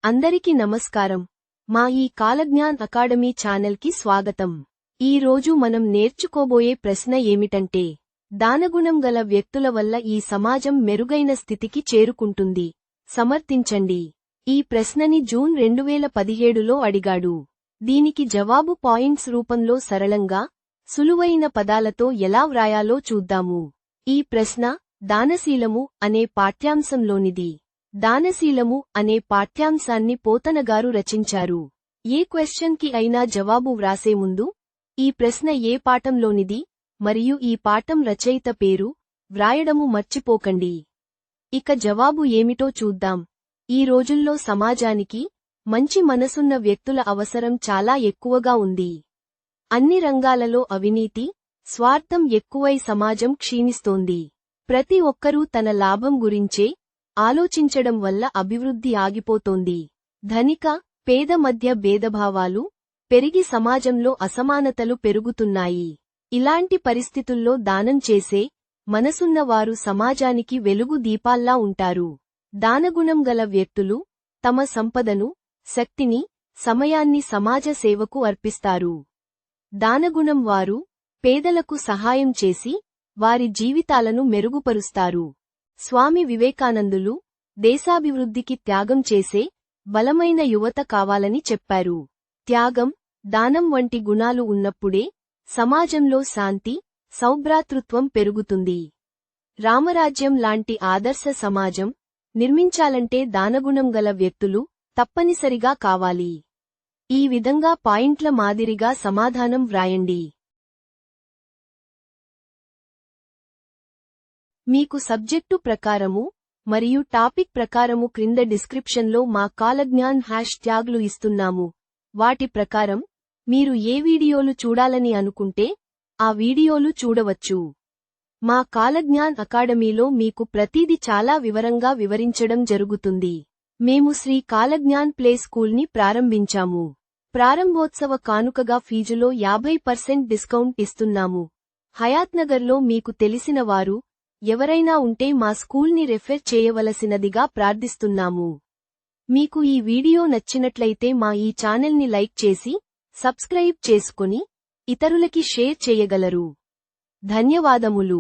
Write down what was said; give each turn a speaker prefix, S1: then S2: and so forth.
S1: అందరికీ నమస్కారం. మా ఈ కాలజ్ఞాన్ అకాడమీ ఛానల్కి స్వాగతం. ఈ రోజు మనం నేర్చుకోబోయే ప్రశ్న ఏమిటంటే, దానగుణం గల వ్యక్తుల వల్ల ఈ సమాజం మెరుగైన స్థితికి చేరుకుంటుంది. సమర్థించండి. ఈ ప్రశ్నని జూన్ 2017లో అడిగాడు. దీనికి జవాబు పాయింట్స్ రూపంలో సరళంగా, సులువైన పదాలతో ఎలా వ్రాయాలో చూద్దాము. ఈ ప్రశ్న దానశీలము అనే పాఠ్యాంశంలోనిది. దానశీలము అనే పాఠ్యాంశాన్ని పోతనగారు రచించారు. ఏ క్వెశ్చన్ కి అయినా జవాబు వ్రాసే ముందు, ఈ ప్రశ్న ఏ పాఠంలోనిది మరియు ఈ పాఠం రచయిత పేరు వ్రాయడము మర్చిపోకండి. ఇక జవాబు ఏమిటో చూద్దాం. ఈ రోజుల్లో సమాజానికి మంచి మనసున్న వ్యక్తుల అవసరం చాలా ఎక్కువగా ఉంది. అన్ని రంగాలలో అవినీతి, స్వార్థం ఎక్కువై సమాజం క్షీణిస్తోంది. ప్రతి ఒక్కరూ తన లాభం గురించే ఆలోచించడం వల్ల అభివృద్ధి ఆగిపోతోంది. ధనిక, పేద మధ్య భేదభావాలు పెరిగి సమాజంలో అసమానతలు పెరుగుతున్నాయి. ఇలాంటి పరిస్థితుల్లో దానం చేసే మనసున్నవారు సమాజానికి వెలుగు దీపాల్లా ఉంటారు. దానగుణం గల వ్యక్తులు తమ సంపదను, శక్తిని, సమయాన్ని సమాజ సేవకు అర్పిస్తారు. దానగుణం వారు పేదలకు సహాయం చేసి వారి జీవితాలను మెరుగుపరుస్తారు. స్వామి వివేకానందులు దేశాభివృద్ధికి త్యాగం చేసే బలమైన యువత కావాలని చెప్పారు. త్యాగం, దానం వంటి గుణాలు ఉన్నప్పుడే సమాజంలో శాంతి, సౌభ్రాతృత్వం పెరుగుతుంది. రామరాజ్యం లాంటి ఆదర్శ సమాజం నిర్మించాలంటే దానగుణం గల వ్యక్తులు తప్పనిసరిగా కావాలి. ఈ విధంగా పాయింట్ల మాదిరిగా సమాధానం వ్రాయండి. మీకు సబ్జెక్టు ప్రకారము మరియు టాపిక్ ప్రకారము క్రింద డిస్క్రిప్షన్లో మా కాలజ్ఞాన్ #ట్యాగ్లు ఇస్తున్నాము. వాటి ప్రకారం మీరు ఏ వీడియోలు చూడాలని అనుకుంటే ఆ వీడియోలు చూడవచ్చు. మా కాలజ్ఞాన్ అకాడమీలో మీకు ప్రతిదీ చాలా వివరంగా వివరించడం జరుగుతుంది. మేము శ్రీ కాలజ్ఞాన్ ప్లే స్కూల్ని ప్రారంభించాము. ప్రారంభోత్సవ కానుకగా ఫీజులో 50% డిస్కౌంట్ ఇస్తున్నాము. హయాత్నగర్లో మీకు తెలిసిన వారు ఎవరైనా ఉంటే మా స్కూల్ని రెఫర్ చేయవలసినదిగా ప్రార్థిస్తున్నాము. మీకు ఈ వీడియో నచ్చినట్లయితే మా ఈ ఛానల్ని లైక్ చేసి, సబ్స్క్రైబ్ చేసుకుని, ఇతరులకి షేర్ చేయగలరు. ధన్యవాదములు.